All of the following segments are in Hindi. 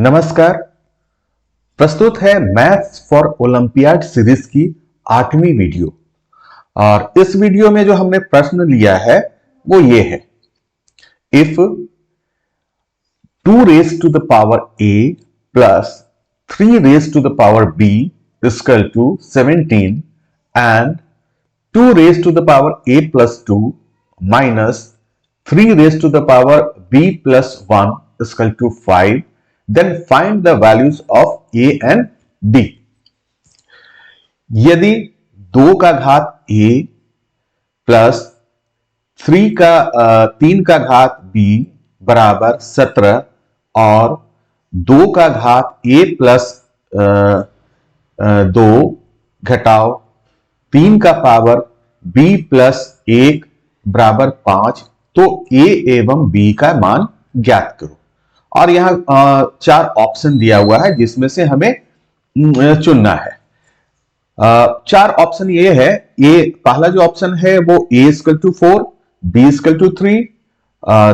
नमस्कार। प्रस्तुत है मैथ्स फॉर ओलंपियाड सीरीज की 8वीं वीडियो। और इस वीडियो में जो हमने प्रश्न लिया है वो ये है, if 2 raised to the power a plus 3 raised to the power b is equal to 17 and 2 raised to the power a plus 2 minus 3 raised to the power b plus 1 is equal to 5, then find the values of a and b। यदि 2 का घात a प्लस 3 का घात b बराबर 17 और 2 का घात a प्लस 2 घटाओ 3 का पावर b प्लस 1 बराबर 5, तो a एवं b का मान ज्ञात करो। और यहां 4 ऑप्शन दिया हुआ है जिसमें से हमें चुनना है। 4 ऑप्शन ये है, ये पहला जो ऑप्शन है वो a equal to 4, b equal to 3,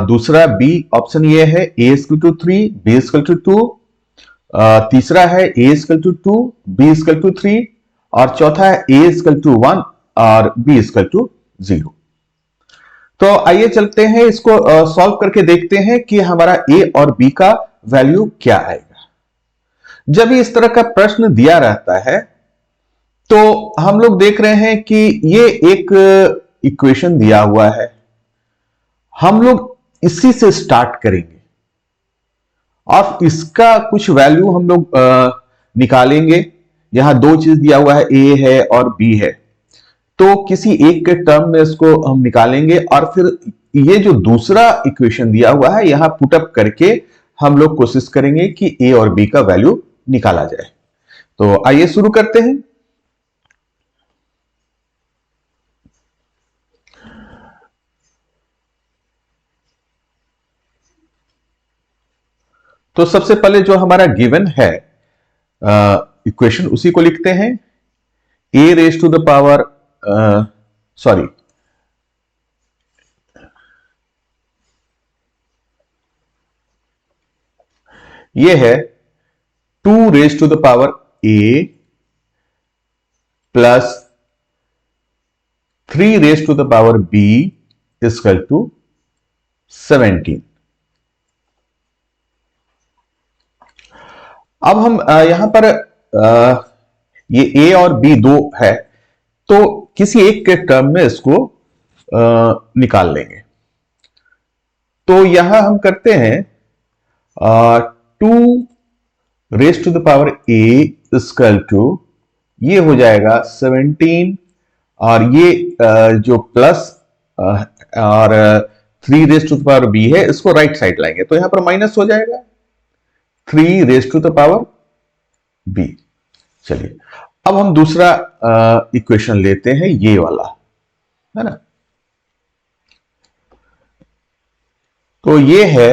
दूसरा b ऑप्शन ये है a equal to 3, b equal to 2, तीसरा है a equal to 2, b equal to 3 और चौथा है a इक्वल टू 1 और b इक्वल टू 0। तो आइए चलते हैं, इसको सॉल्व करके देखते हैं कि हमारा a और b का वैल्यू क्या आएगा। जब इस तरह का प्रश्न दिया रहता है तो हम लोग देख रहे हैं कि ये एक इक्वेशन दिया हुआ है, हम लोग इसी से स्टार्ट करेंगे और इसका कुछ वैल्यू हम लोग निकालेंगे। यहां 2 चीज दिया हुआ है, a है और b है, तो किसी एक के टर्म में इसको हम निकालेंगे और फिर ये जो दूसरा इक्वेशन दिया हुआ है यहां पुटअप करके हम लोग कोशिश करेंगे कि a और b का वैल्यू निकाला जाए। तो आइए शुरू करते हैं। तो सबसे पहले जो हमारा गिवन है इक्वेशन उसी को लिखते हैं। a raise to the power ये है 2 raise to the power a plus 3 raise to the power b equal to 17। अब हम यहां पर ये a और b दो है, तो किसी एक के टर्म में इसको निकाल लेंगे। तो यहां हम करते हैं 2 raise to the power a equal to, ये हो जाएगा 17 और ये जो प्लस और 3 raise to the power b है इसको राइट साइड लाएंगे, तो यहां पर माइनस हो जाएगा 3 raise to the power b। चलिए अब हम दूसरा इक्वेशन लेते हैं, ये वाला है ना। तो ये है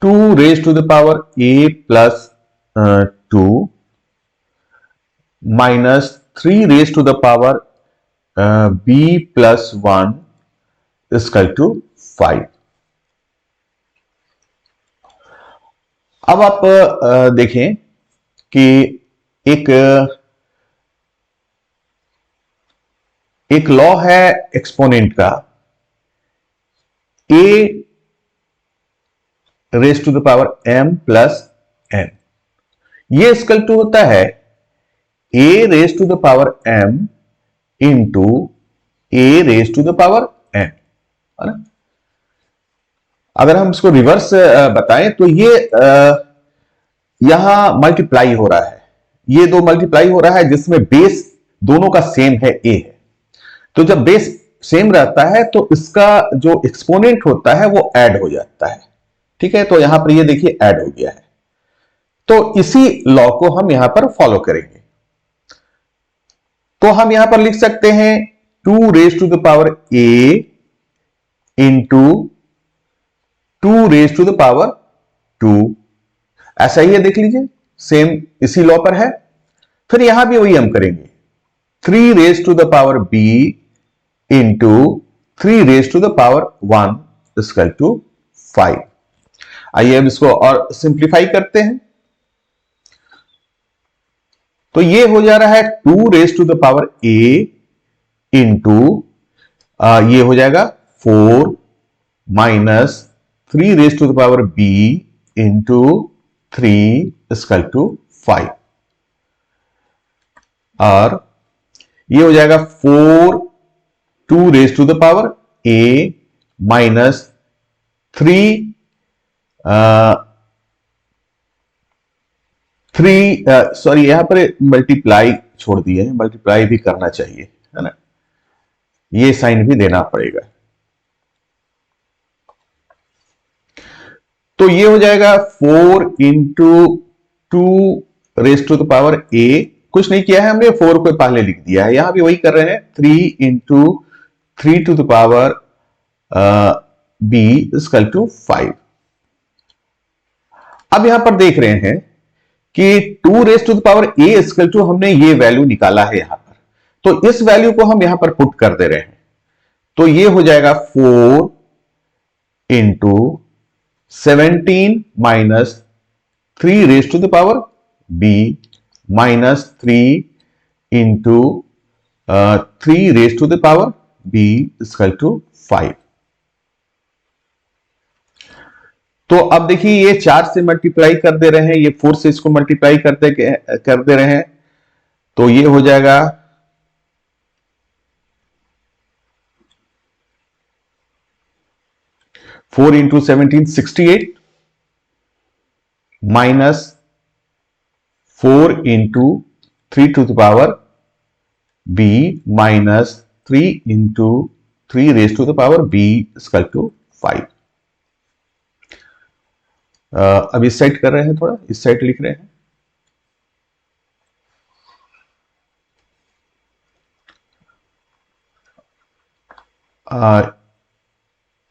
2 raise to the power a plus 2 minus 3 raise to the power b plus 1 equal to 5। अब आप देखें कि एक लॉ है एक्सपोनेंट का, a raise to the power m plus n, ये इक्वल टू होता है a raise to the power m into a raise to the power n, है ना। अगर हम इसको रिवर्स बताएं तो ये यहां मल्टीप्लाई हो रहा है, ये दो मल्टीप्लाई हो रहा है जिसमें बेस दोनों का सेम है, a है। तो जब बेस सेम रहता है तो इसका जो एक्सपोनेंट होता है वो ऐड हो जाता है, ठीक है। तो यहां पर ये देखिए ऐड हो गया है, तो इसी लॉ को हम यहां पर फॉलो करेंगे। तो हम यहां पर लिख सकते हैं 2 raise to the power a into 2 raise to the power 2, ऐसा ही है, देख लीजिए सेम इसी लॉ पर है। फिर यहां भी वही हम करेंगे 3 raise to the power b into 3 raise to the power 1 equal to 5। आइए अब इसको और सिंप्लीफाई करते हैं। तो ये हो जा रहा है 2 raise to the power a into ये हो जाएगा 4 minus 3 raise to the power b into 3 equal to 5, और ये हो जाएगा 4 2 raise to the power a minus 3 sorry यहां पर मल्टीप्लाई छोड़ दिए हैं, मल्टीप्लाई भी करना चाहिए, है ना, ये साइन भी देना पड़ेगा। तो ये हो जाएगा 4 into 2 raise to the power a, कुछ नहीं किया है हमने, 4 को पहले लिख दिया है, यहां भी वही कर रहे हैं, 3 into 3 to the power b equal to 5। अब यहां पर देख रहे हैं कि 2 raise to the power a equal to हमने ये वैल्यू निकाला है यहां पर, तो इस वैल्यू को हम यहां पर पुट कर दे रहे हैं। तो ये हो जाएगा 4 into 17 minus 3 raise to the power b minus 3 into 3 raise to the power b equal to 5। तो अब देखिए ये 4 से मल्टीप्लाई कर दे रहे हैं, ये 4 से इसको मल्टीप्लाई कर दे रहे हैं, तो ये हो जाएगा 4 into 17 68 minus 4 into 3 to the power b minus 3 into 3 raise to the power b equal to 5। अब इस साइड कर रहे हैं, थोड़ा इस साइड लिख रहे हैं,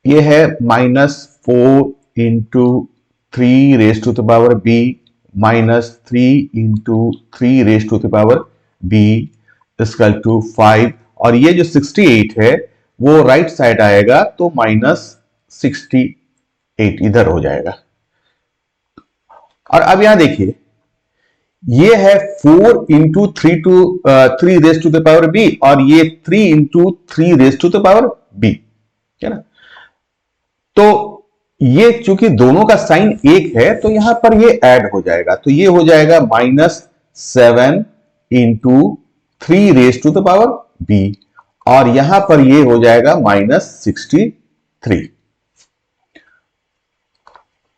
ये है -4 into 3 raise to the power b minus 3 into 3 raise to the power b equal to 5, और ये जो 68 है वो राइट साइड आएगा, तो -68 इधर हो जाएगा। और अब यहां देखिए ये है 4 into 3 raise to the power b, और ये 3 into 3 raise to the power b, है ना। तो ये चूंकि दोनों का साइन एक है तो यहां पर ये ऐड हो जाएगा, तो ये हो जाएगा -7 into 3 raise to the power b, और यहां पर ये हो जाएगा -63।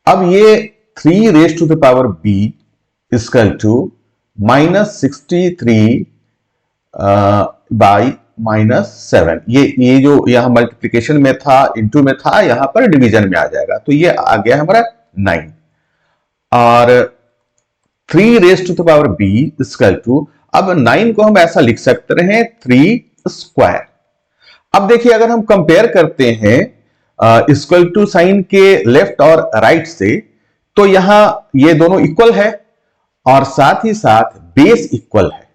अब ये 3 raise to the power b equal to -63 by -7, ये जो यहां मल्टीप्लिकेशन में था, इंटू में था, यहां पर डिवीजन में आ जाएगा, तो ये आ गया हमारा 9, और 3 raise to the power b equal to, अब 9 को हम ऐसा लिख सकते हैं 3 स्क्वायर। अब देखिए अगर हम कंपेयर करते हैं इक्वल टू साइन के लेफ्ट और राइट से, तो यहां ये दोनों इक्वल है, और साथ ही साथ बेस इक्वल है।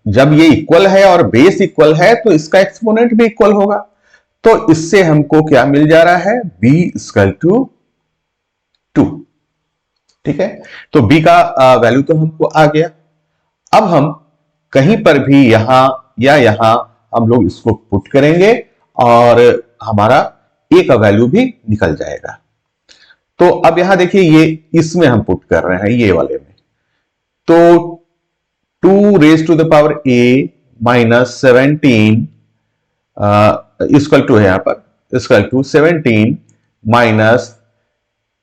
जब ये इक्वल है और बेस इक्वल है तो इसका एक्सपोनेंट भी इक्वल होगा, तो इससे हमको क्या मिल जा रहा है, b इक्वल टू 2। ठीक है, तो b का वैल्यू तो हमको आ गया। अब हम कहीं पर भी यहां या यहां हम लोग इसको पुट करेंगे और हमारा a का वैल्यू भी निकल जाएगा। तो अब यहां देखिए ये इसमें हम पुट कर रहे हैं, ये वाले में, तो 2 raise to the power a minus 17 equal to है यहां पर, equal to 17 minus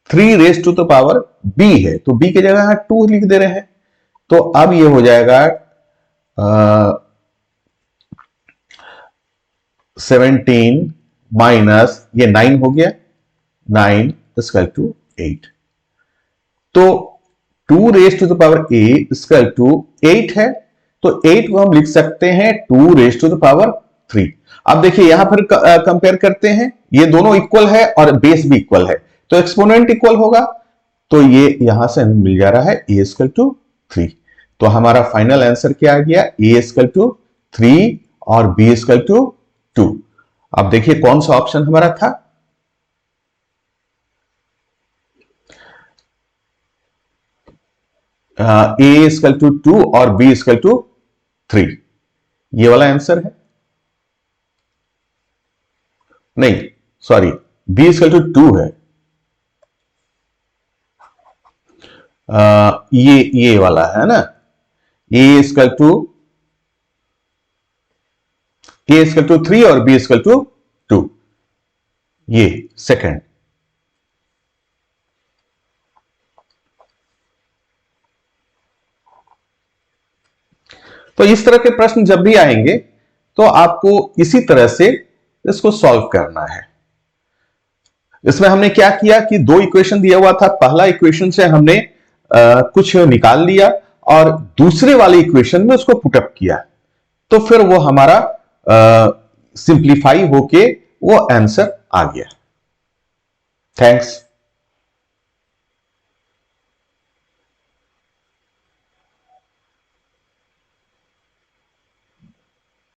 3 raise to the power b है, तो b की जगह यहां 2 लिख दे रहे हैं, तो अब ये हो जाएगा 17 माइनस ये 9 हो गया, 9 इक्वल टू 8। तो 2 raise to the power a equal to 8 है, तो 8 को हम लिख सकते हैं 2 रेज टू द पावर 3। अब देखिए यहां पर कंपेयर करते हैं, ये दोनों इक्वल है और बेस भी इक्वल है, तो एक्सपोनेंट इक्वल होगा, तो ये यहां से हमें मिल जा रहा है a इक्वल टू 3। तो हमारा फाइनल आंसर क्या आ गया, a इक्वल टू 3 और b इक्वल टू 2। अब देखिए कौन सा ऑप्शन हमारा था, ए इक्वल टू 2 और बी इक्वल टू 3, ये वाला आंसर है। नहीं सॉरी, बी इक्वल टू 2 है। ये वाला है ना, ए इक्वल टू 3 और बी इक्वल टू 2, ये सेकंड। तो इस तरह के प्रश्न जब भी आएंगे तो आपको इसी तरह से इसको सॉल्व करना है। इसमें हमने क्या किया कि दो इक्वेशन दिया हुआ था, पहला इक्वेशन से हमने कुछ निकाल लिया और दूसरे वाले इक्वेशन में उसको पुटअप किया, तो फिर वो हमारा सिंप्लीफाई होके वो आंसर आ गया। थैंक्स।